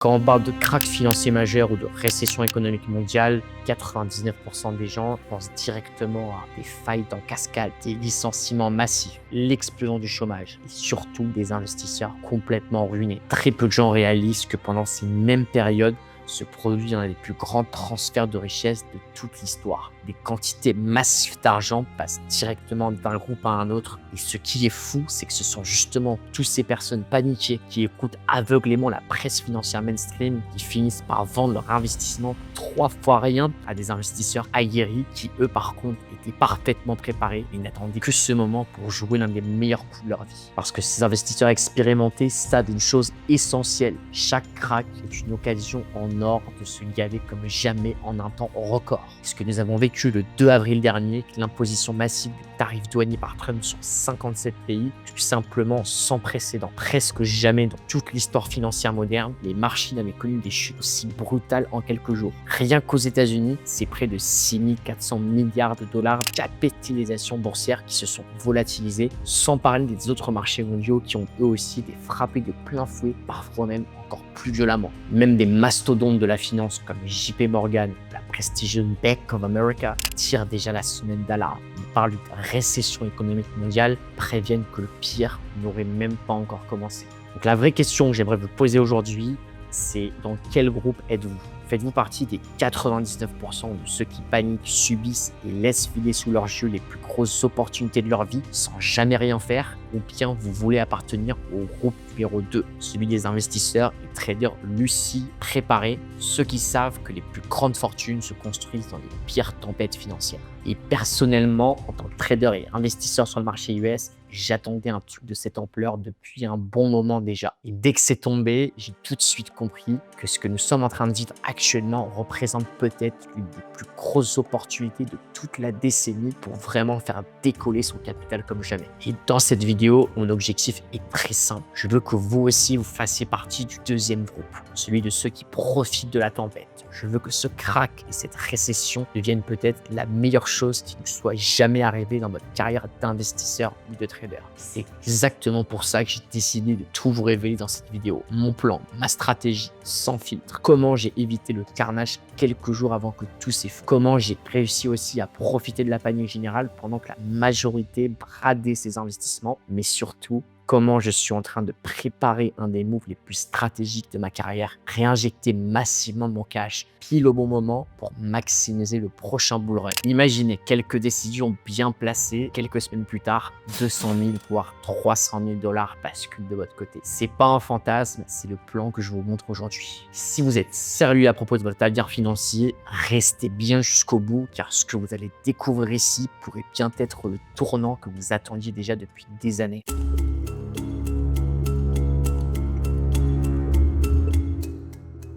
Quand on parle de krach financier majeur ou de récession économique mondiale, 99% des gens pensent directement à des faillites en cascade, des licenciements massifs, l'explosion du chômage et surtout des investisseurs complètement ruinés. Très peu de gens réalisent que pendant ces mêmes périodes, se produit un des plus grands transferts de richesse de toute l'histoire. Des quantités massives d'argent passent directement d'un groupe à un autre. Et ce qui est fou, c'est que ce sont justement toutes ces personnes paniquées qui écoutent aveuglément la presse financière mainstream qui finissent par vendre leur investissement 3 fois rien à des investisseurs aguerris qui, eux, par contre, étaient parfaitement préparés et n'attendaient que ce moment pour jouer l'un des meilleurs coups de leur vie. Parce que ces investisseurs expérimentés savent une chose essentielle. Chaque krach est une occasion en or de se gaver comme jamais en un temps record. Ce que nous avons vécu le 2 avril dernier, l'imposition massive des tarifs douaniers par Trump sur 57 pays, tout simplement sans précédent. Presque jamais dans toute l'histoire financière moderne, les marchés n'avaient connu des chutes aussi brutales en quelques jours. Rien qu'aux États-Unis, c'est près de 6 400 milliards de dollars de capitalisation boursière qui se sont volatilisés, sans parler des autres marchés mondiaux qui ont eux aussi été frappés de plein fouet, parfois même encore plus violemment. Même des mastodontes de la finance comme JP Morgan, la prestigieuse Bank of America tirent déjà la sonnette d'alarme. Ils parlent d'une récession économique mondiale, préviennent que le pire n'aurait même pas encore commencé. Donc la vraie question que j'aimerais vous poser aujourd'hui, c'est dans quel groupe êtes-vous ? Faites-vous partie des 99% de ceux qui paniquent, subissent et laissent filer sous leurs yeux les plus grosses opportunités de leur vie sans jamais rien faire? Ou bien vous voulez appartenir au groupe numéro 2, celui des investisseurs et traders lucides, préparés, ceux qui savent que les plus grandes fortunes se construisent dans les pires tempêtes financières. Et personnellement, en tant que trader et investisseur sur le marché US, j'attendais un truc de cette ampleur depuis un bon moment déjà. Et dès que c'est tombé, j'ai tout de suite compris que ce que nous sommes en train de vivre actuellement représente peut-être l'une des plus grosses opportunités de toute la décennie pour vraiment faire décoller son capital comme jamais. Et dans cette vidéo, mon objectif est très simple. Je veux que vous aussi, vous fassiez partie du deuxième groupe, celui de ceux qui profitent de la tempête. Je veux que ce krach et cette récession deviennent peut-être la meilleure chose qui ne soit jamais arrivée dans votre carrière d'investisseur ou de trader. C'est exactement pour ça que j'ai décidé de tout vous révéler dans cette vidéo. Mon plan, ma stratégie, sans filtre. Comment j'ai évité le carnage quelques jours avant que tout s'effondre. Comment j'ai réussi aussi à profiter de la panique générale pendant que la majorité bradait ses investissements. Mais surtout, comment je suis en train de préparer un des moves les plus stratégiques de ma carrière, réinjecter massivement mon cash pile au bon moment pour maximiser le prochain bull run. Imaginez quelques décisions bien placées, quelques semaines plus tard, 200 000 voire 300 000 dollars basculent de votre côté. C'est pas un fantasme, c'est le plan que je vous montre aujourd'hui. Si vous êtes sérieux à propos de votre avenir financier, restez bien jusqu'au bout car ce que vous allez découvrir ici pourrait bien être le tournant que vous attendiez déjà depuis des années.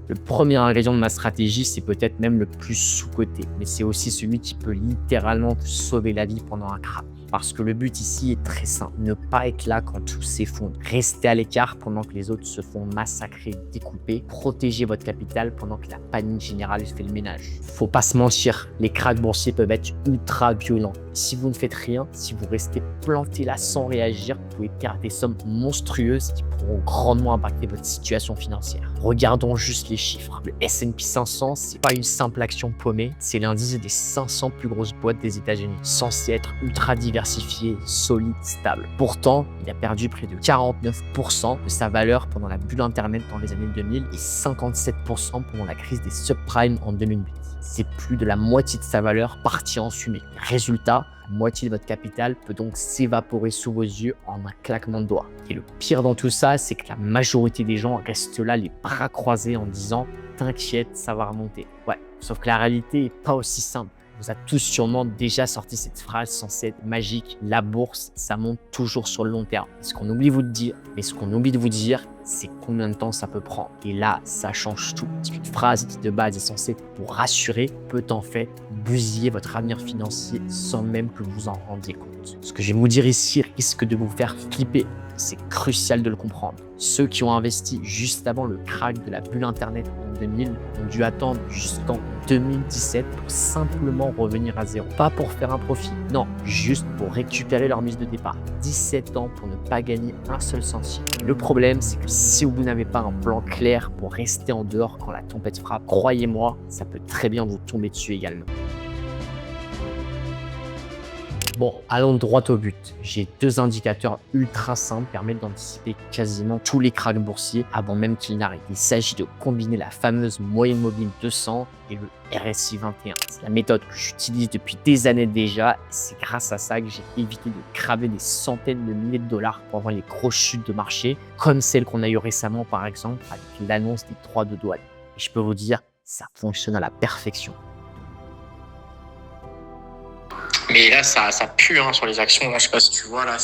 Le premier ingrédient de ma stratégie, c'est peut-être même le plus sous-coté, mais c'est aussi celui qui peut littéralement vous sauver la vie pendant un krach. Parce que le but ici est très simple, ne pas être là quand tout s'effondre. Restez à l'écart pendant que les autres se font massacrer, découper. Protégez votre capital pendant que la panique générale fait le ménage. Faut pas se mentir, les krachs boursiers peuvent être ultra violents. Si vous ne faites rien, si vous restez planté là sans réagir, vous pouvez perdre des sommes monstrueuses qui pourront grandement impacter votre situation financière. Regardons juste les chiffres. Le S&P 500, c'est pas une simple action paumée, c'est l'indice des 500 plus grosses boîtes des États-Unis, censé être ultra diversifié, solide, stable. Pourtant, il a perdu près de 49% de sa valeur pendant la bulle Internet dans les années 2000 et 57% pendant la crise des subprimes en 2008. C'est plus de la moitié de sa valeur partie en fumée. Résultat, la moitié de votre capital peut donc s'évaporer sous vos yeux en un claquement de doigts. Et le pire dans tout ça, c'est que la majorité des gens restent là les bras croisés en disant « T'inquiète, ça va remonter ». Ouais, sauf que la réalité n'est pas aussi simple. Vous a tous sûrement déjà sorti cette phrase censée être magique. La bourse, ça monte toujours sur le long terme. Ce qu'on oublie de vous dire, c'est combien de temps ça peut prendre. Et là, ça change tout. Parce qu'une phrase qui de base est censée vous rassurer peut en fait bousiller votre avenir financier sans même que vous en rendiez compte. Ce que je vais vous dire ici risque de vous faire flipper. c'est crucial de le comprendre. Ceux qui ont investi juste avant le crack de la bulle Internet en 2000 ont dû attendre jusqu'en 2017 pour simplement revenir à zéro. Pas pour faire un profit, non, juste pour récupérer leur mise de départ. 17 ans pour ne pas gagner un seul centime. Le problème, c'est que si vous n'avez pas un plan clair pour rester en dehors quand la tempête frappe, croyez-moi, ça peut très bien vous tomber dessus également. Bon, allons droit au but. J'ai deux indicateurs ultra simples qui permettent d'anticiper quasiment tous les cracks boursiers avant même qu'ils n'arrivent. Il s'agit de combiner la fameuse moyenne mobile 200 et le RSI 21. C'est la méthode que j'utilise depuis des années déjà et c'est grâce à ça que j'ai évité de cramer des centaines de milliers de dollars pour avoir les grosses chutes de marché, comme celle qu'on a eue récemment par exemple avec l'annonce des droits de douane. Et je peux vous dire, ça fonctionne à la perfection. Mais là, ça pue sur les actions. Là, je sais pas si tu vois, là,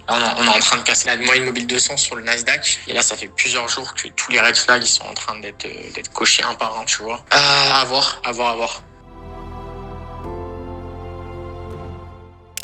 on est en train de casser la moyenne mobile 200 sur le Nasdaq. Et là, ça fait plusieurs jours que tous les red flags ils sont en train d'être cochés un par un, tu vois. À voir.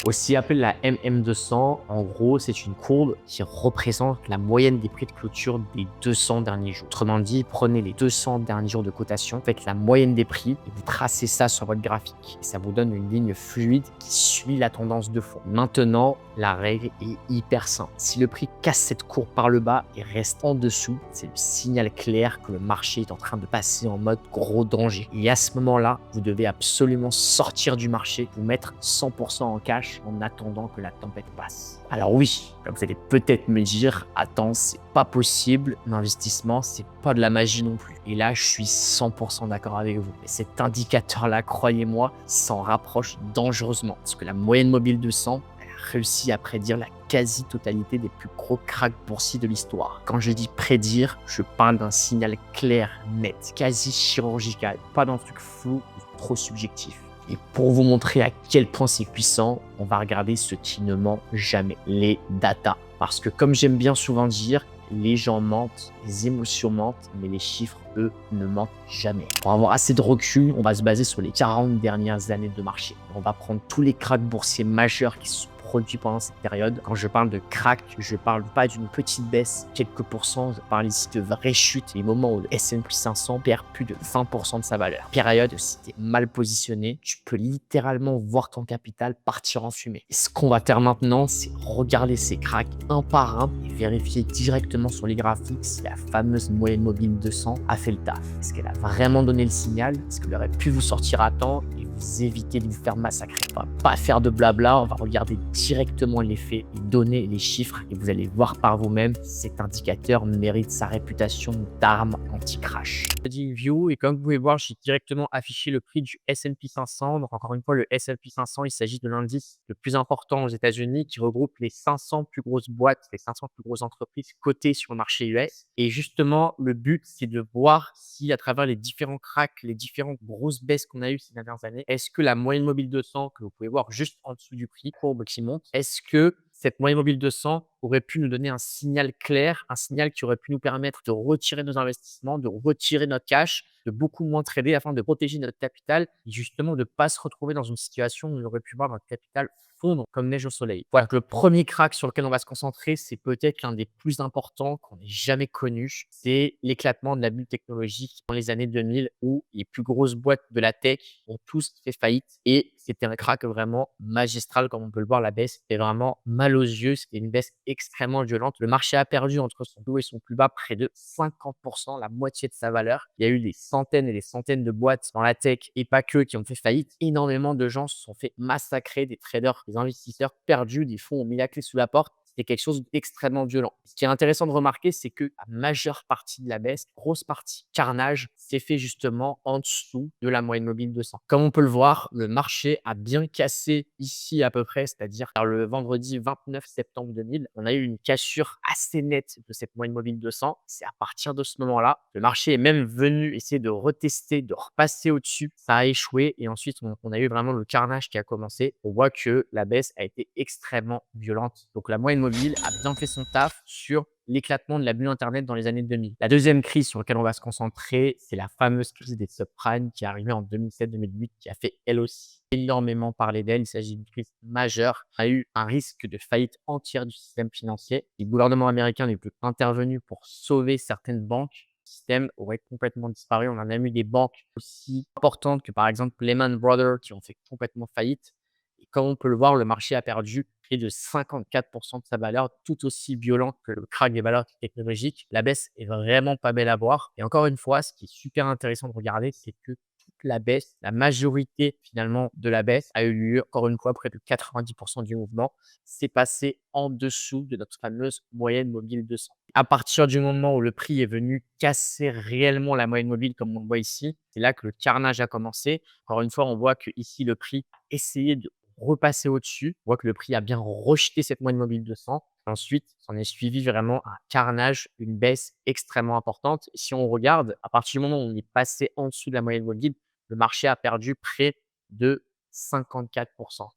Aussi appelée la MM200, en gros, c'est une courbe qui représente la moyenne des prix de clôture des 200 derniers jours. Autrement dit, prenez les 200 derniers jours de cotation, faites la moyenne des prix et vous tracez ça sur votre graphique. Et ça vous donne une ligne fluide qui suit la tendance de fond. Maintenant, la règle est hyper simple. Si le prix casse cette courbe par le bas et reste en dessous, c'est le signal clair que le marché est en train de passer en mode gros danger. Et à ce moment-là, vous devez absolument sortir du marché, vous mettre 100% en cash en attendant que la tempête passe. Alors oui, comme vous allez peut-être me dire, attends, c'est pas possible, l'investissement, c'est pas de la magie non plus. Et là, je suis 100% d'accord avec vous. Et cet indicateur-là, croyez-moi, s'en rapproche dangereusement. Parce que la moyenne mobile 200, elle a réussi à prédire la quasi-totalité des plus gros cracks boursiers de l'histoire. Quand je dis prédire, je parle d'un signal clair, net, quasi chirurgical, pas d'un truc flou ou trop subjectif. Et pour vous montrer à quel point c'est puissant, on va regarder ce qui ne ment jamais, les data. Parce que comme j'aime bien souvent dire, les gens mentent, les émotions mentent, mais les chiffres, eux, ne mentent jamais. Pour avoir assez de recul, on va se baser sur les 40 dernières années de marché. On va prendre tous les cracks boursiers majeurs qui se sont produits pendant cette période. Quand je parle de crack, je parle pas d'une petite baisse, quelques pourcents, je parle ici de vraies chutes, les moments où le S&P 500 perd plus de 20% de sa valeur. Période, si tu es mal positionné, tu peux littéralement voir ton capital partir en fumée. Et ce qu'on va faire maintenant, c'est regarder ces cracks un par un et vérifier directement sur les graphiques si la fameuse moyenne mobile 200 a fait le taf. Est-ce qu'elle a vraiment donné le signal? Est-ce qu'elle aurait pu vous sortir à temps et vous éviter de vous faire massacrer? On va pas faire de blabla, on va regarder directement les faits, les données, les chiffres et vous allez voir par vous-même si cet indicateur mérite sa réputation d'arme anti-crash. View et comme vous pouvez voir, j'ai directement affiché le prix du S&P 500. Donc encore une fois, le S&P 500, il s'agit de l'indice le plus important aux États-Unis qui regroupe les 500 plus grosses boîtes, les 500 plus grosses entreprises cotées sur le marché US. Et justement, le but, c'est de voir si à travers les différents cracks, les différentes grosses baisses qu'on a eues ces dernières années, est-ce que la moyenne mobile 200 que vous pouvez voir juste en dessous du prix, courbe qui monte, est-ce que cette moyenne mobile 200 aurait pu nous donner un signal clair, un signal qui aurait pu nous permettre de retirer nos investissements, de retirer notre cash, de beaucoup moins trader afin de protéger notre capital et justement de ne pas se retrouver dans une situation où on aurait pu voir notre capital fondre comme neige au soleil. Voilà, le premier crack sur lequel on va se concentrer, c'est peut-être l'un des plus importants qu'on ait jamais connu. C'est l'éclatement de la bulle technologique dans les années 2000 où les plus grosses boîtes de la tech ont tous fait faillite et c'était un crack vraiment magistral comme on peut le voir. La baisse était vraiment mal aux yeux, c'était une baisse extrêmement violente. Le marché a perdu entre son plus haut et son plus bas près de 50%, la moitié de sa valeur. Il y a eu des centaines et des centaines de boîtes dans la tech et pas que qui ont fait faillite. Énormément de gens se sont fait massacrer, des traders, des investisseurs perdus, des fonds ont mis la clé sous la porte. C'était quelque chose d'extrêmement violent. Ce qui est intéressant de remarquer, c'est que la majeure partie de la baisse, grosse partie carnage, s'est fait justement en dessous de la moyenne mobile 200. Comme on peut le voir, le marché a bien cassé ici à peu près, c'est-à-dire le vendredi 29 septembre 2000. On a eu une cassure assez nette de cette moyenne mobile 200. C'est à partir de ce moment-là, le marché est même venu essayer de retester, de repasser au-dessus. Ça a échoué et ensuite, on a eu vraiment le carnage qui a commencé. On voit que la baisse a été extrêmement violente. Donc la moyenne mobile a bien fait son taf sur l'éclatement de la bulle Internet dans les années 2000. La deuxième crise sur laquelle on va se concentrer, c'est la fameuse crise des subprimes qui est arrivée en 2007-2008, qui a fait elle aussi énormément parler d'elle. Il s'agit d'une crise majeure. On a eu un risque de faillite entière du système financier. Le gouvernement américain n'est plus intervenu pour sauver certaines banques. Le système aurait complètement disparu. On a même eu des banques aussi importantes que par exemple Lehman Brothers qui ont fait complètement faillite. Et comme on peut le voir, le marché a perdu près de 54% de sa valeur, tout aussi violent que le krach des valeurs technologiques. La baisse est vraiment pas belle à voir. Et encore une fois, ce qui est super intéressant de regarder, c'est que toute la baisse, la majorité finalement de la baisse a eu lieu, encore une fois, près de 90% du mouvement, s'est passé en dessous de notre fameuse moyenne mobile 200. À partir du moment où le prix est venu casser réellement la moyenne mobile, comme on le voit ici, c'est là que le carnage a commencé. Encore une fois, on voit que ici le prix a essayé de repasser au-dessus. On voit que le prix a bien rejeté cette moyenne mobile 200. Ensuite, s'en est suivi vraiment un carnage, une baisse extrêmement importante. Si on regarde, à partir du moment où on est passé en dessous de la moyenne mobile, le marché a perdu près de 54%. Donc,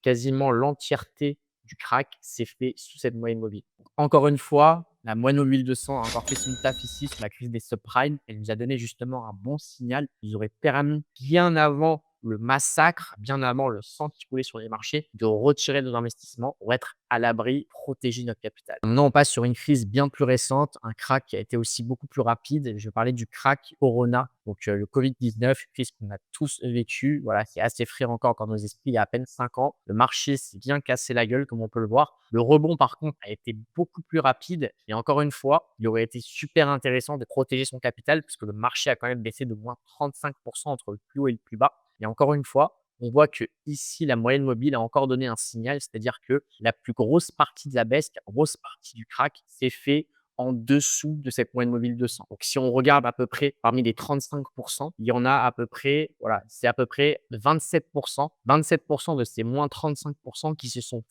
quasiment l'entièreté du krach s'est fait sous cette moyenne mobile. Donc, encore une fois, la moyenne mobile 200 a encore fait son taf ici sur la crise des subprimes. Elle nous a donné justement un bon signal. Ils auraient permis bien avant le massacre, bien avant le sang qui coulait sur les marchés, de retirer nos investissements pour être à l'abri, protéger notre capital. Maintenant, on passe sur une crise bien plus récente, un krach qui a été aussi beaucoup plus rapide. Je vais parler du krach Corona, donc le Covid-19, une crise qu'on a tous vécue. Voilà, c'est assez frais encore dans nos esprits il y a à peine 5 ans. Le marché s'est bien cassé la gueule, comme on peut le voir. Le rebond, par contre, a été beaucoup plus rapide. Et encore une fois, il aurait été super intéressant de protéger son capital puisque le marché a quand même baissé de moins 35% entre le plus haut et le plus bas. Et encore une fois, on voit que ici, la moyenne mobile a encore donné un signal, c'est-à-dire que la plus grosse partie de la baisse, la grosse partie du krach s'est fait en dessous de cette moyenne mobile 200. Donc, si on regarde à peu près parmi les 35%, il y en a à peu près, voilà, c'est à peu près 27%. 27% de ces moins 35% qui se sont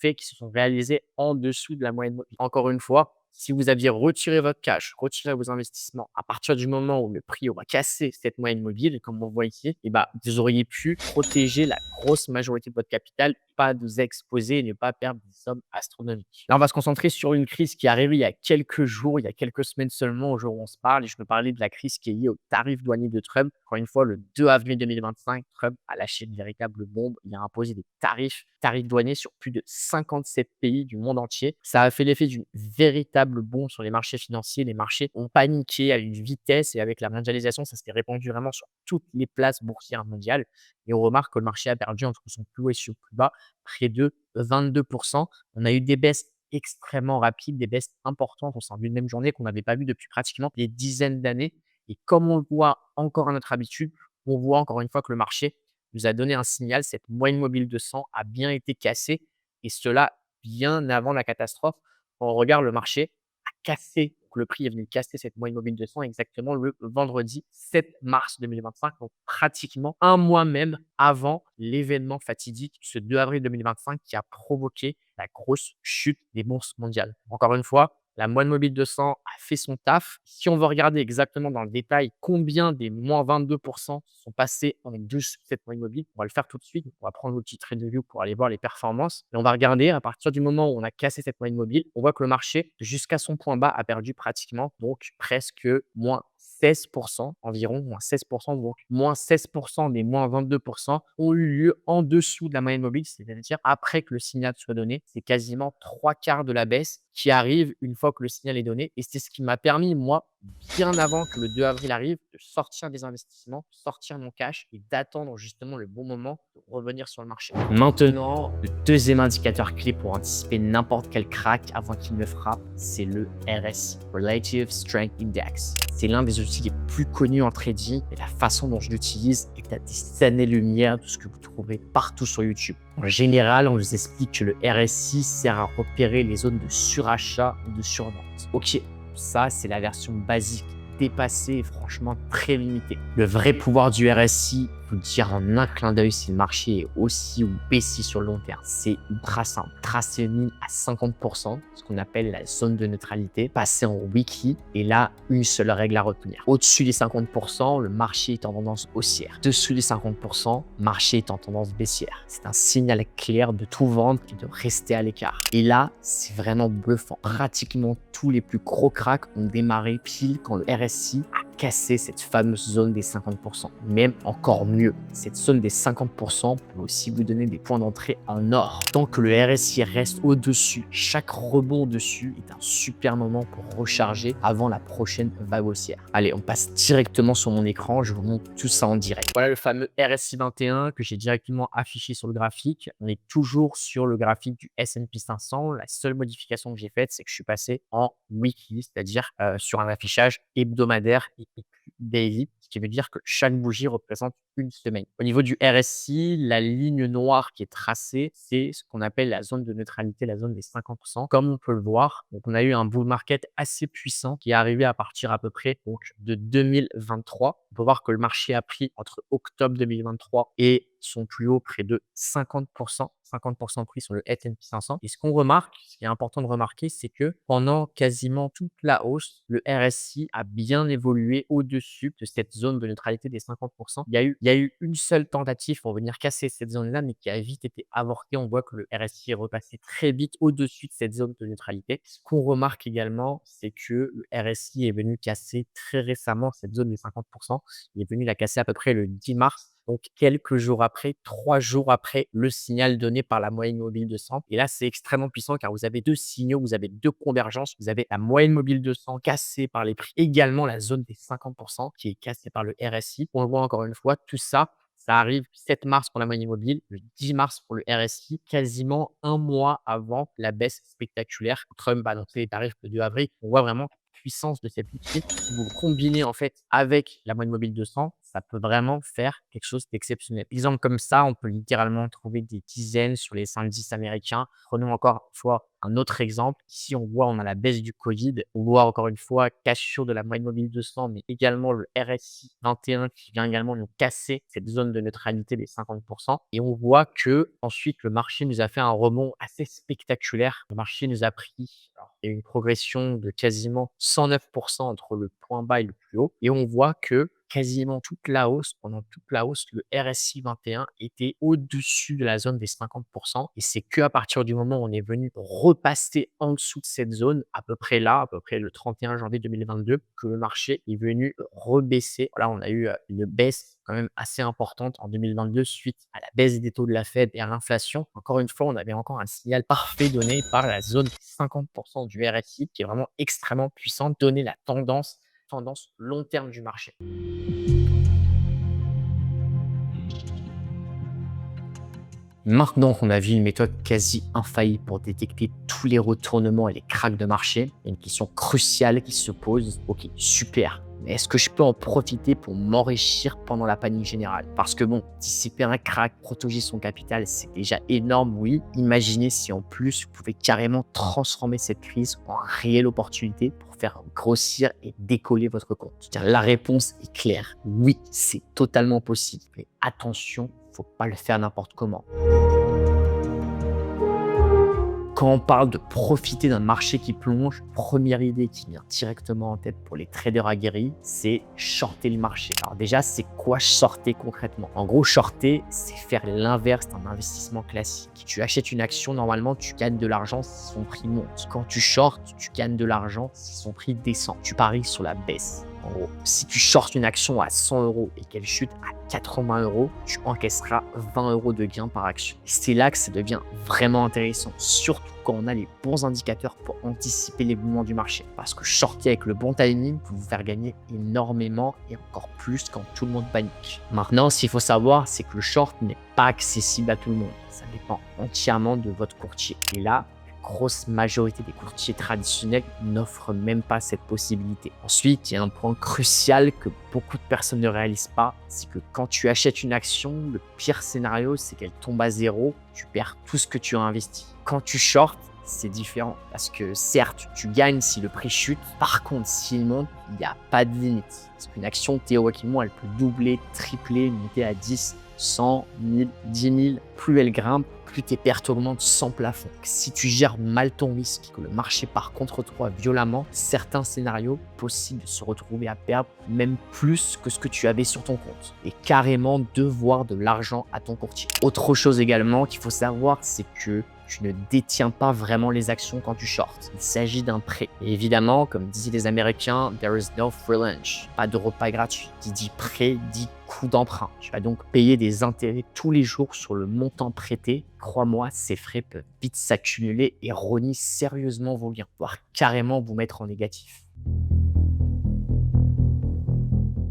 réalisés en dessous de la moyenne mobile. Encore une fois, si vous aviez retiré votre cash, retiré vos investissements à partir du moment où le prix aura cassé cette moyenne mobile, comme on le voit ici, et vous auriez pu protéger la grosse majorité de votre capital, pas vous exposer et ne pas perdre des sommes astronomiques. Là, on va se concentrer sur une crise qui est arrivée il y a quelques jours, il y a quelques semaines seulement au jour où on se parle. Et je veux parler de la crise qui est liée au tarif douanier de Trump. Encore une fois, le 2 avril 2025, Trump a lâché une véritable bombe. Il a imposé des tarifs douaniers sur plus de 57 pays du monde entier. Ça a fait l'effet d'une véritable bombe sur les marchés financiers. Les marchés ont paniqué à une vitesse et avec la mondialisation, ça s'est répandu vraiment sur toutes les places boursières mondiales. Et on remarque que le marché a perdu entre son plus haut et son plus bas près de 22%. On a eu des baisses extrêmement rapides, des baisses importantes au sein d'une même journée qu'on n'avait pas vu depuis pratiquement des dizaines d'années. Et comme on le voit encore à notre habitude, on voit encore une fois que le marché nous a donné un signal. Cette moyenne mobile 200 a bien été cassée et cela bien avant la catastrophe. Quand on regarde le marché a cassé, donc le prix est venu casser cette moyenne mobile 200 exactement le vendredi 7 mars 2025, donc pratiquement un mois même avant l'événement fatidique, ce 2 avril 2025 qui a provoqué la grosse chute des bourses mondiales. Encore une fois, la moyenne mobile 200 a fait son taf. Si on veut regarder exactement dans le détail combien des moins 22% sont passés en dessous de cette moyenne mobile, on va le faire tout de suite. On va prendre l'outil TradingView pour aller voir les performances. Et on va regarder à partir du moment où on a cassé cette moyenne mobile, on voit que le marché, jusqu'à son point bas, a perdu pratiquement, donc presque moins 16%, environ moins 16%, donc moins 16% des moins 22% ont eu lieu en dessous de la moyenne mobile, c'est-à-dire après que le signal soit donné. C'est quasiment 3/4 de la baisse qui arrive une fois que le signal est donné. Et c'est ce qui m'a permis, moi, bien avant que le 2 avril arrive, de sortir des investissements, sortir mon cash et d'attendre justement le bon moment de revenir sur le marché. Maintenant, le deuxième indicateur clé pour anticiper n'importe quel krach avant qu'il ne frappe, c'est le RSI, Relative Strength Index. C'est l'un des outils les plus connus en trading et la façon dont je l'utilise est à des années-lumière de ce que vous trouverez partout sur YouTube. En général, on vous explique que le RSI sert à repérer les zones de surachat ou de survente. Ok, ça c'est la version basique dépassé est franchement très limité. Le vrai pouvoir du RSI, vous dire en un clin d'œil si le marché est haussier ou baissier sur le long terme. C'est ultra simple. Tracer une ligne à 50%, ce qu'on appelle la zone de neutralité, passer en weekly, et là, une seule règle à retenir. Au-dessus des 50%, le marché est en tendance haussière. Dessous des 50%, le marché est en tendance baissière. C'est un signal clair de tout vendre et de rester à l'écart. Et là, c'est vraiment bluffant. Pratiquement tous les plus gros cracks ont démarré pile quand le RSI a cassé cette fameuse zone des 50%. Même encore mieux, cette zone des 50% peut aussi vous donner des points d'entrée en or. Tant que le RSI reste au-dessus, chaque rebond au-dessus est un super moment pour recharger avant la prochaine vague haussière. Allez, on passe directement sur mon écran, je vous montre tout ça en direct. Voilà le fameux RSI 21 que j'ai directement affiché sur le graphique. On est toujours sur le graphique du S&P 500. La seule modification que j'ai faite, c'est que je suis passé en weekly, c'est-à-dire sur un affichage hebdomadaire et plus daily, ce qui veut dire que chaque bougie représente une semaine. Au niveau du RSI, la ligne noire qui est tracée, c'est ce qu'on appelle la zone de neutralité, la zone des 50%. Comme on peut le voir, donc on a eu un bull market assez puissant qui est arrivé à partir à peu près donc, de 2023. On peut voir que le marché a pris entre octobre 2023 et son plus haut près de 50%, 50% pris sur le S&P 500. Et ce qu'on remarque, ce qui est important de remarquer, c'est que pendant quasiment toute la hausse, le RSI a bien évolué au-dessus de cette zone de neutralité des 50%. Il y a eu une seule tentative pour venir casser cette zone-là, mais qui a vite été avortée. On voit que le RSI est repassé très vite au-dessus de cette zone de neutralité. Ce qu'on remarque également, c'est que le RSI est venu casser très récemment cette zone des 50%. Il est venu la casser à peu près le 10 mars. Donc, quelques jours après, 3 jours après le signal donné par la moyenne mobile 200. Et là, c'est extrêmement puissant car vous avez deux signaux, vous avez deux convergences. Vous avez la moyenne mobile 200 cassée par les prix, également la zone des 50% qui est cassée par le RSI. On le voit encore une fois, tout ça, ça arrive 7 mars pour la moyenne mobile, le 10 mars pour le RSI, quasiment un mois avant la baisse spectaculaire. Trump a annoncé les tarifs le 2 avril. On voit vraiment puissance de cet outil. Si vous le combinez en fait avec la moyenne mobile 200, ça peut vraiment faire quelque chose d'exceptionnel. Exemple comme ça, on peut littéralement trouver des dizaines sur les indices américains. Prenons encore une fois un autre exemple. Ici, on voit, on a la baisse du Covid. On voit encore une fois cassure de la moyenne mobile 200, mais également le RSI 21 qui vient également nous casser cette zone de neutralité des 50%. Et on voit que ensuite, le marché nous a fait un rebond assez spectaculaire. Le marché nous a pris une progression de quasiment 109% entre le point bas et le plus haut. Et on voit que quasiment toute la hausse, pendant toute la hausse, le RSI 21 était au-dessus de la zone des 50%. Et c'est qu'à partir du moment où on est venu repasser en dessous de cette zone, à peu près là, à peu près le 31 janvier 2022, que le marché est venu rebaisser. Là, on a eu une baisse quand même assez importante en 2022 suite à la baisse des taux de la Fed et à l'inflation. Encore une fois, on avait encore un signal parfait donné par la zone 50% du RSI qui est vraiment extrêmement puissante, donner la tendance long terme du marché. Maintenant qu'on a vu une méthode quasi infaillible pour détecter tous les retournements et les cracks de marché, il y a une question cruciale qui se pose. Ok, super. Mais est-ce que je peux en profiter pour m'enrichir pendant la panique générale? Parce que bon, dissiper un crack, protéger son capital, c'est déjà énorme, oui. Imaginez si en plus, vous pouvez carrément transformer cette crise en réelle opportunité pour faire grossir et décoller votre compte. C'est-à-dire, la réponse est claire. Oui, c'est totalement possible. Mais attention, il ne faut pas le faire n'importe comment. Quand on parle de profiter d'un marché qui plonge, première idée qui vient directement en tête pour les traders aguerris, c'est shorter le marché. Alors déjà, c'est quoi shorter concrètement? En gros, shorter, c'est faire l'inverse d'un investissement classique. Tu achètes une action, normalement, tu gagnes de l'argent si son prix monte. Quand tu shortes, tu gagnes de l'argent si son prix descend. Tu paries sur la baisse. En gros, si tu shortes une action à 100 € et qu'elle chute à 80 €, tu encaisseras 20 € de gain par action. C'est là que ça devient vraiment intéressant, surtout quand on a les bons indicateurs pour anticiper les mouvements du marché. Parce que shorter avec le bon timing peut vous faire gagner énormément et encore plus quand tout le monde panique. Maintenant, ce qu'il faut savoir, c'est que le short n'est pas accessible à tout le monde. Ça dépend entièrement de votre courtier. Et là, grosse majorité des courtiers traditionnels n'offrent même pas cette possibilité. Ensuite, il y a un point crucial que beaucoup de personnes ne réalisent pas, c'est que quand tu achètes une action, le pire scénario, c'est qu'elle tombe à zéro, tu perds tout ce que tu as investi. Quand tu shortes, c'est différent. Parce que certes, tu gagnes si le prix chute. Par contre, s'il monte, il n'y a pas de limite. Parce qu'une action théoriquement, elle peut doubler, tripler, monter à 10, 100, 1000, 10 000. Plus elle grimpe, plus tes pertes augmentent sans plafond. Si tu gères mal ton risque, que le marché part contre toi violemment, certains scénarios possibles de se retrouver à perdre même plus que ce que tu avais sur ton compte et carrément devoir de l'argent à ton courtier. Autre chose également qu'il faut savoir, c'est que tu ne détiens pas vraiment les actions quand tu shorts. Il s'agit d'un prêt. Et évidemment, comme disaient les Américains, there is no free lunch. Pas de repas gratuit. Qui dit prêt dit coût d'emprunt. Tu vas donc payer des intérêts tous les jours sur le montant prêté. Crois-moi, ces frais peuvent vite s'accumuler et rogner sérieusement vos gains, voire carrément vous mettre en négatif.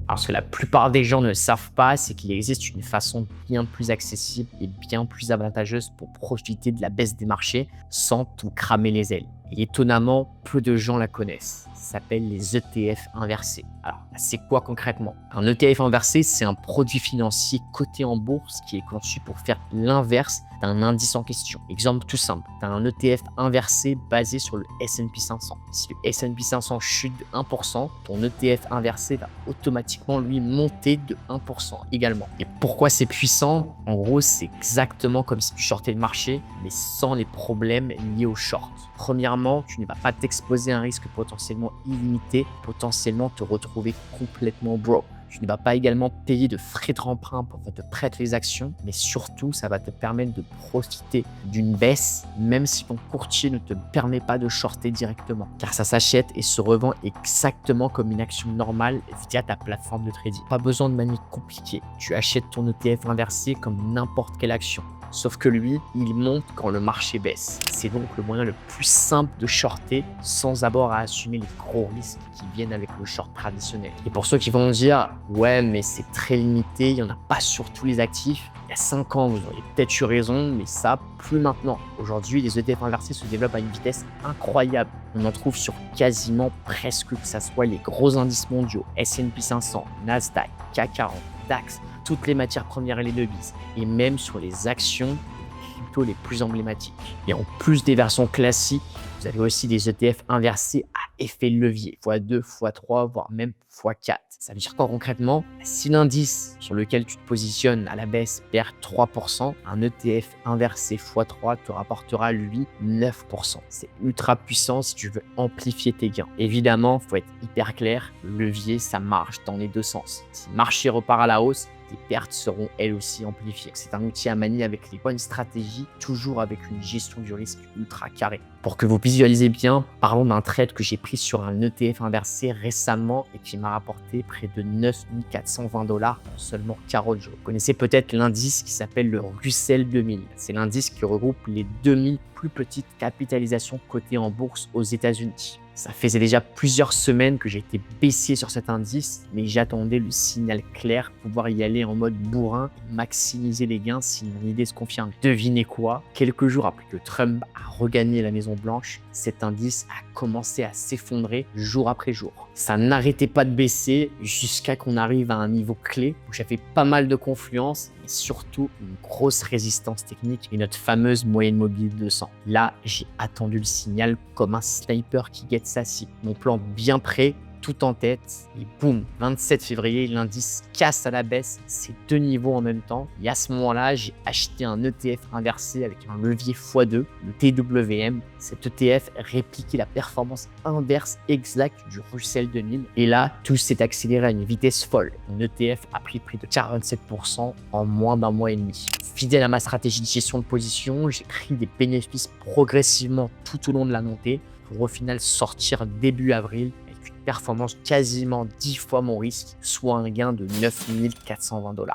Alors, ce que la plupart des gens ne savent pas, c'est qu'il existe une façon bien plus accessible et bien plus avantageuse pour profiter de la baisse des marchés sans tout cramer les ailes. Et étonnamment, peu de gens la connaissent. Ça s'appelle les ETF inversés. Alors, c'est quoi concrètement? Un ETF inversé, c'est un produit financier coté en bourse qui est conçu pour faire l'inverse d'un indice en question. Exemple tout simple, tu as un ETF inversé basé sur le S&P 500. Si le S&P 500 chute de 1%, ton ETF inversé va automatiquement lui monter de 1% également. Et pourquoi c'est puissant? En gros, c'est exactement comme si tu shortais le marché, mais sans les problèmes liés au short. Premièrement, tu ne vas pas t'exposer à un risque potentiellement illimité, potentiellement te retrouver complètement broke. Tu ne vas pas également payer de frais d'emprunt pour qu'on te prête les actions, mais surtout, ça va te permettre de profiter d'une baisse, même si ton courtier ne te permet pas de shorter directement. Car ça s'achète et se revend exactement comme une action normale via ta plateforme de trading. Pas besoin de manière compliquée. Tu achètes ton ETF inversé comme n'importe quelle action. Sauf que lui, il monte quand le marché baisse. C'est donc le moyen le plus simple de shorter sans avoir à assumer les gros risques qui viennent avec le short traditionnel. Et pour ceux qui vont dire « Ouais, mais c'est très limité, il n'y en a pas sur tous les actifs », il y a 5 ans, vous auriez peut-être eu raison, mais ça, plus maintenant. Aujourd'hui, les ETF inversés se développent à une vitesse incroyable. On en trouve sur quasiment presque que ça soit les gros indices mondiaux, S&P 500, Nasdaq, CAC 40, DAX, toutes les matières premières et les devises, et même sur les actions et les cryptos les plus emblématiques. Et en plus des versions classiques, vous avez aussi des ETF inversés à effet de levier, x2, x3, voire même x4. Ça veut dire quoi concrètement? Si l'indice sur lequel tu te positionnes à la baisse perd 3%, un ETF inversé x3 te rapportera lui 9%. C'est ultra puissant si tu veux amplifier tes gains. Évidemment, il faut être hyper clair, le levier, ça marche dans les deux sens. Si le marché repart à la hausse, tes pertes seront elles aussi amplifiées. C'est un outil à manier avec les bonnes stratégies, toujours avec une gestion du risque ultra carrée. Pour que vous visualisez bien, parlons d'un trade que j'ai pris sur un ETF inversé récemment et qui m'a rapporté près de 9 420 $ en seulement 40 jours. Vous connaissez peut-être l'indice qui s'appelle le Russell 2000. C'est l'indice qui regroupe les 2000 plus petites capitalisations cotées en bourse aux États-Unis. Ça faisait déjà plusieurs semaines que j'étais baissier sur cet indice, mais j'attendais le signal clair pour pouvoir y aller en mode bourrin et maximiser les gains si mon idée se confirme. Devinez quoi? Quelques jours après que Trump a regagné la Maison Blanche, cet indice a commencé à s'effondrer jour après jour. Ça n'arrêtait pas de baisser jusqu'à qu'on arrive à un niveau clé où j'avais pas mal de confluence et surtout une grosse résistance technique et notre fameuse moyenne mobile 200. Là, j'ai attendu le signal comme un sniper qui guette sa cible. Mon plan bien prêt, tout en tête et boum, 27 février, l'indice casse à la baisse ces deux niveaux en même temps. Et à ce moment-là, j'ai acheté un ETF inversé avec un levier x2, le TWM. Cet ETF répliquait la performance inverse exacte du Russell 2000. Et là, tout s'est accéléré à une vitesse folle. Mon ETF a pris près de 47% en moins d'un mois et demi. Fidèle à ma stratégie de gestion de position, j'ai pris des bénéfices progressivement tout au long de la montée pour au final sortir début avril avec une performance quasiment 10 fois mon risque, soit un gain de 9 420 $.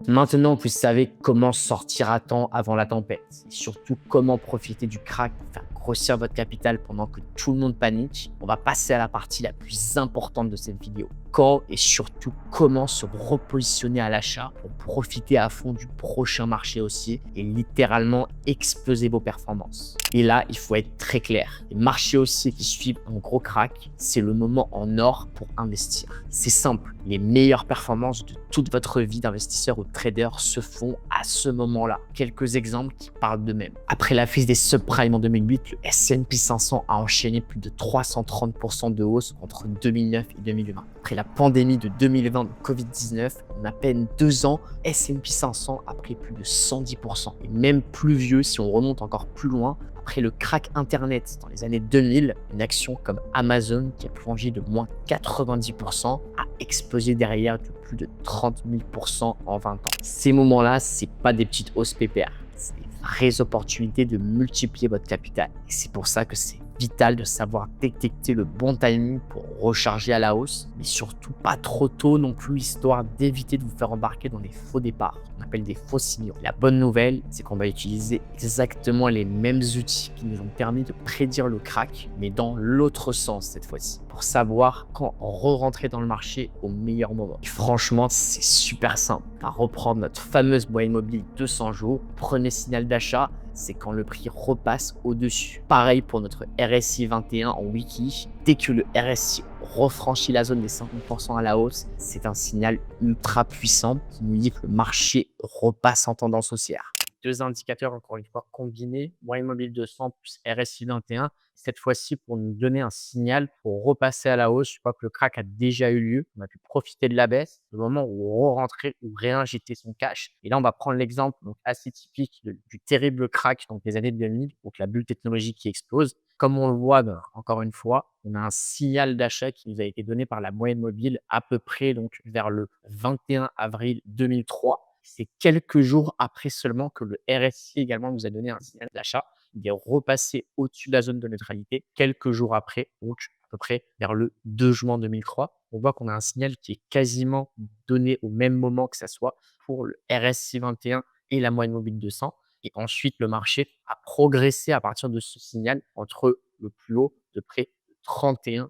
Maintenant, vous savez comment sortir à temps avant la tempête et surtout comment profiter du crack pour faire grossir votre capital pendant que tout le monde panique. On va passer à la partie la plus importante de cette vidéo. quand et surtout comment se repositionner à l'achat pour profiter à fond du prochain marché haussier et littéralement exploser vos performances. Et là, il faut être très clair. Les marchés haussiers qui suivent un gros crack, c'est le moment en or pour investir. C'est simple, les meilleures performances de toute votre vie d'investisseur ou de trader se font à ce moment-là. Quelques exemples qui parlent d'eux-mêmes. Après la crise des subprimes en 2008, le S&P 500 a enchaîné plus de 330% de hausse entre 2009 et 2020. Après la pandémie de 2020 de Covid-19, en à peine 2 ans, S&P 500 a pris plus de 110%. Et même plus vieux, si on remonte encore plus loin, après le crack Internet dans les années 2000, une action comme Amazon qui a plongé de moins 90% a explosé derrière de plus de 30 000% en 20 ans. Ces moments-là, c'est pas des petites hausses pépères, c'est des vraies opportunités de multiplier votre capital. Et c'est pour ça que c'est vital de savoir détecter le bon timing pour recharger à la hausse, mais surtout pas trop tôt non plus, histoire d'éviter de vous faire embarquer dans des faux départs, qu'on appelle des faux signaux. La bonne nouvelle, c'est qu'on va utiliser exactement les mêmes outils qui nous ont permis de prédire le crack, mais dans l'autre sens cette fois-ci, pour savoir quand re-rentrer dans le marché au meilleur moment. Et franchement, c'est super simple. À reprendre notre fameuse moyenne mobile 200 jours, premier signal d'achat, c'est quand le prix repasse au-dessus. Pareil pour notre RSI 21 en wiki. Dès que le RSI refranchit la zone des 50% à la hausse, c'est un signal ultra puissant qui nous dit que le marché repasse en tendance haussière. Deux indicateurs, encore une fois, combinés, moyenne mobile 200 plus RSI 21, cette fois-ci pour nous donner un signal pour repasser à la hausse. Je crois que le crack a déjà eu lieu, on a pu profiter de la baisse, le moment où on rentrer ou réinjecter son cash. Et là, on va prendre l'exemple donc assez typique du terrible crack donc des années 2000, donc la bulle technologique qui explose. Comme on le voit, encore une fois, on a un signal d'achat qui nous a été donné par la moyenne mobile à peu près donc vers le 21 avril 2003. C'est quelques jours après seulement que le RSI également nous a donné un signal d'achat. Il est repassé au-dessus de la zone de neutralité quelques jours après, donc à peu près vers le 2 juin 2003. On voit qu'on a un signal qui est quasiment donné au même moment que ça soit pour le RSI 21 et la moyenne mobile 200. Et ensuite, le marché a progressé à partir de ce signal entre le plus haut de près de 31%.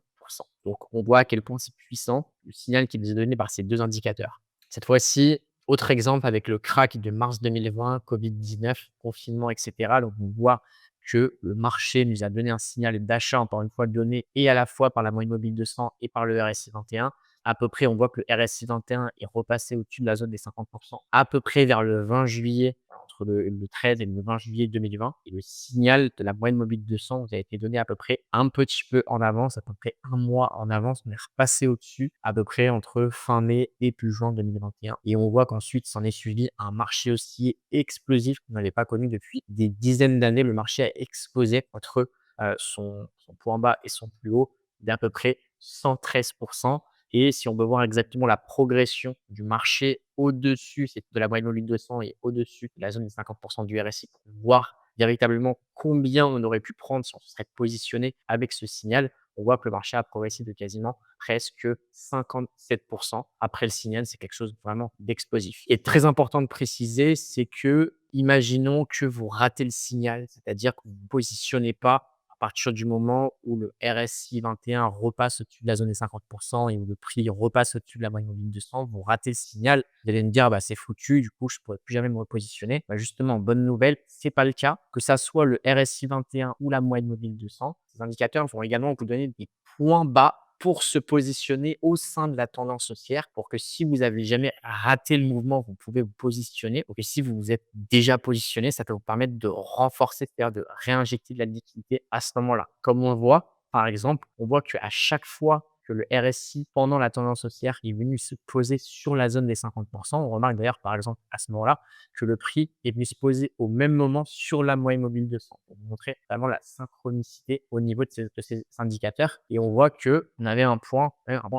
Donc, on voit à quel point c'est puissant le signal qui nous est donné par ces deux indicateurs. Cette fois-ci, autre exemple avec le crack de mars 2020, Covid-19, confinement, etc. Donc, on voit que le marché nous a donné un signal d'achat, encore une fois, donné et à la fois par la moyenne mobile 200 et par le RSI 21. À peu près, on voit que le RSI 21 est repassé au-dessus de la zone des 50%, à peu près vers le 20 juillet, entre le 13 et le 20 juillet 2020. Et le signal de la moyenne mobile 200 vous a été donné à peu près un petit peu en avance, à peu près un mois en avance. On est repassé au-dessus, à peu près entre fin mai et début juin 2021. Et on voit qu'ensuite, s'en est suivi un marché haussier explosif qu'on n'avait pas connu depuis des dizaines d'années. Le marché a explosé entre son point bas et son plus haut d'à peu près 113%. Et si on veut voir exactement la progression du marché au-dessus de la moyenne mobile 200 et au-dessus de la zone des 50% du RSI, pour voir véritablement combien on aurait pu prendre si on se serait positionné avec ce signal, on voit que le marché a progressé de quasiment presque 57%. Après le signal, c'est quelque chose vraiment d'explosif. Et très important de préciser, c'est que, imaginons que vous ratez le signal, c'est-à-dire que vous ne vous positionnez pas à partir du moment où le RSI 21 repasse au-dessus de la zone des 50% et où le prix repasse au-dessus de la moyenne mobile 200, vous ratez le signal. Vous allez me dire, c'est foutu, du coup, je ne pourrai plus jamais me repositionner. Justement, bonne nouvelle, ce n'est pas le cas. Que ça soit le RSI 21 ou la moyenne mobile 200, ces indicateurs vont également vous donner des points bas pour se positionner au sein de la tendance haussière pour que si vous avez jamais raté le mouvement, vous pouvez vous positionner. Et si vous vous êtes déjà positionné, ça va vous permettre de renforcer, c'est-à-dire de réinjecter de la liquidité à ce moment-là. Comme on le voit, par exemple, on voit qu'à chaque fois que le RSI, pendant la tendance haussière, est venu se poser sur la zone des 50%. On remarque d'ailleurs, par exemple, à ce moment-là, que le prix est venu se poser au même moment sur la moyenne mobile 200 pour vous montrer vraiment la synchronicité au niveau de ces indicateurs. Et on voit qu'on avait un point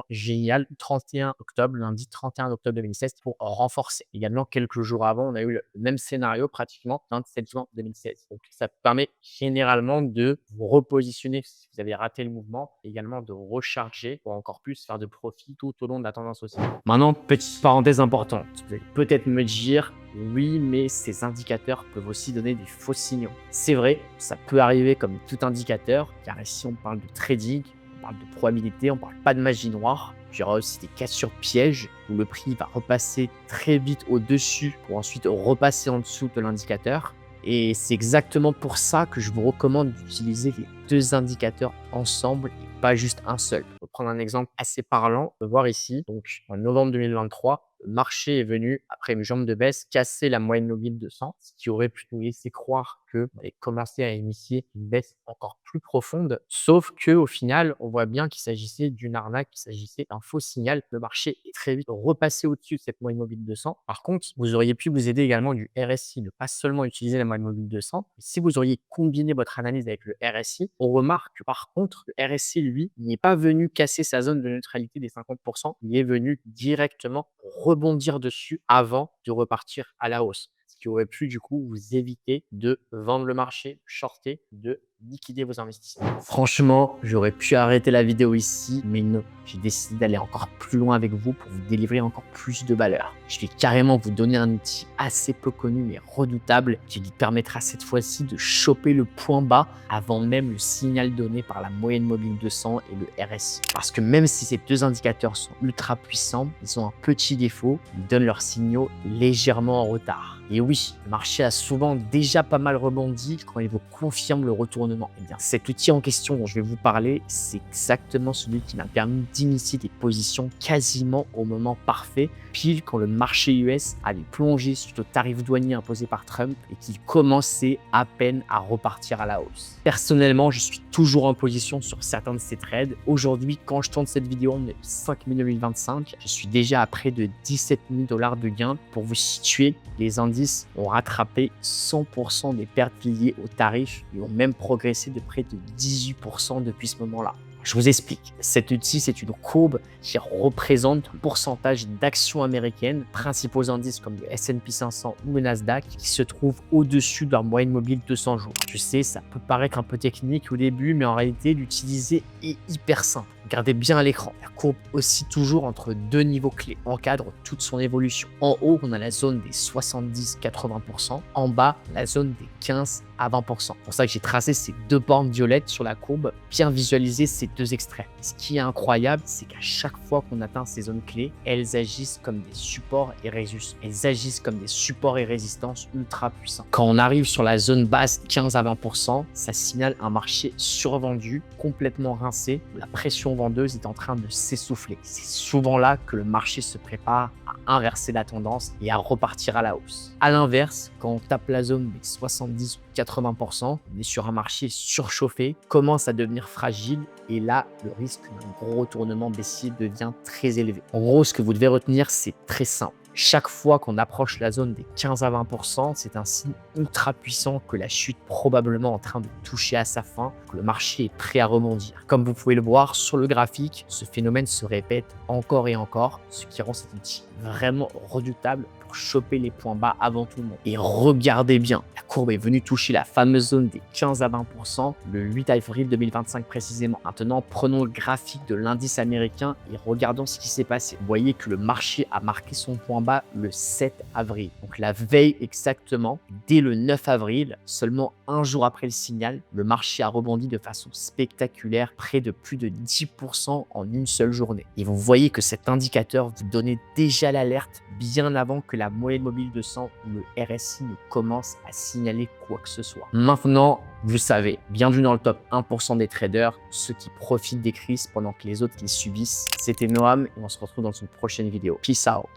génial, 31 octobre, lundi 31 octobre 2016, pour renforcer. Également, quelques jours avant, on a eu le même scénario pratiquement, 27 juin 2016. Donc, ça permet généralement de vous repositionner si vous avez raté le mouvement, également de recharger pour encore plus faire de profit tout au long de la tendance haussière. Maintenant, petite parenthèse importante. Vous allez peut-être me dire, oui, mais ces indicateurs peuvent aussi donner des faux signaux. C'est vrai, ça peut arriver comme tout indicateur, car ici on parle de trading, on parle de probabilité, on parle pas de magie noire. Il y aura aussi des cassures pièges où le prix va repasser très vite au-dessus pour ensuite repasser en dessous de l'indicateur. Et c'est exactement pour ça que je vous recommande d'utiliser les deux indicateurs ensemble et pas juste un seul. Pour prendre un exemple assez parlant, on peut voir ici, donc en novembre 2023, le marché est venu, après une jambe de baisse, casser la moyenne mobile de 100, ce qui aurait pu nous laisser croire que allait commencer à initier une baisse encore plus profonde. Sauf que au final, on voit bien qu'il s'agissait d'une arnaque, qu'il s'agissait d'un faux signal. Le marché est très vite repassé au-dessus de cette moyenne mobile de 100. Par contre, vous auriez pu vous aider également du RSI, ne pas seulement utiliser la moyenne mobile de 100. Mais si vous auriez combiné votre analyse avec le RSI, on remarque que par contre, le RSI, lui, n'est pas venu casser sa zone de neutralité des 50%. Il est venu directement rebondir dessus avant de repartir à la hausse. Ce qui aurait pu du coup vous éviter de vendre le marché, shorter, de liquider vos investissements. Franchement, j'aurais pu arrêter la vidéo ici, mais non. J'ai décidé d'aller encore plus loin avec vous pour vous délivrer encore plus de valeur. Je vais carrément vous donner un outil assez peu connu mais redoutable qui lui permettra cette fois-ci de choper le point bas avant même le signal donné par la moyenne mobile 200 et le RSI. Parce que même si ces deux indicateurs sont ultra puissants, ils ont un petit défaut, ils donnent leurs signaux légèrement en retard. Et oui, le marché a souvent déjà pas mal rebondi quand il vous confirme le retournement. Eh bien, cet outil en question dont je vais vous parler, c'est exactement celui qui m'a permis d'initier des positions quasiment au moment parfait, pile quand le marché US avait plongé suite au tarif douanier imposé par Trump et qu'il commençait à peine à repartir à la hausse. Personnellement, je suis toujours en position sur certains de ces trades. Aujourd'hui, quand je tourne cette vidéo, on est le 5 mai 2025. Je suis déjà à près de 17 000 $ de gains. Pour vous situer, les indices ont rattrapé 100% des pertes liées au tarif et ont même progressé de près de 18% depuis ce moment-là. Je vous explique. Cet outil, c'est une courbe qui représente le pourcentage d'actions américaines, principaux indices comme le S&P 500 ou le Nasdaq, qui se trouvent au-dessus de leur moyenne mobile 200 jours. Je sais, ça peut paraître un peu technique au début, mais en réalité, l'utiliser est hyper simple. Regardez bien à l'écran. La courbe oscille toujours entre deux niveaux clés, encadre toute son évolution. En haut, on a la zone des 70-80%. En bas, la zone des 15 à 20%. C'est pour ça que j'ai tracé ces deux bornes violettes sur la courbe, bien visualiser ces deux extraits. Ce qui est incroyable, c'est qu'à chaque fois qu'on atteint ces zones clés, elles agissent comme des supports et résistances. Elles agissent comme des supports et résistances ultra puissants. Quand on arrive sur la zone basse 15 à 20%, ça signale un marché survendu, complètement rincé, où la pression vendeuse est en train de s'essouffler. C'est souvent là que le marché se prépare à inverser la tendance et à repartir à la hausse. À l'inverse, quand on tape la zone des 70 ou 80%, on est sur un marché surchauffé, commence à devenir fragile et là, le risque d'un gros retournement baissier devient très élevé. En gros, ce que vous devez retenir, c'est très simple. Chaque fois qu'on approche la zone des 15 à 20%, c'est un signe ultra puissant que la chute est probablement en train de toucher à sa fin, que le marché est prêt à rebondir. Comme vous pouvez le voir sur le graphique, ce phénomène se répète encore et encore, ce qui rend cet outil vraiment redoutable pour choper les points bas avant tout le monde. Et regardez bien, la courbe est venue toucher la fameuse zone des 15 à 20% le 8 avril 2025 précisément. Maintenant, prenons le graphique de l'indice américain et regardons ce qui s'est passé. Vous voyez que le marché a marqué son point bas le 7 avril. Donc la veille exactement, dès le 9 avril, seulement un jour après le signal, le marché a rebondi de façon spectaculaire, près de plus de 10% en une seule journée. Et vous voyez que cet indicateur vous donnait déjà l'alerte bien avant que la moyenne mobile 200 ou le RSI ne commence à signaler quoi que ce soit. Maintenant, vous savez, bienvenue dans le top 1% des traders, ceux qui profitent des crises pendant que les autres les subissent. C'était Noam et on se retrouve dans une prochaine vidéo. Peace out.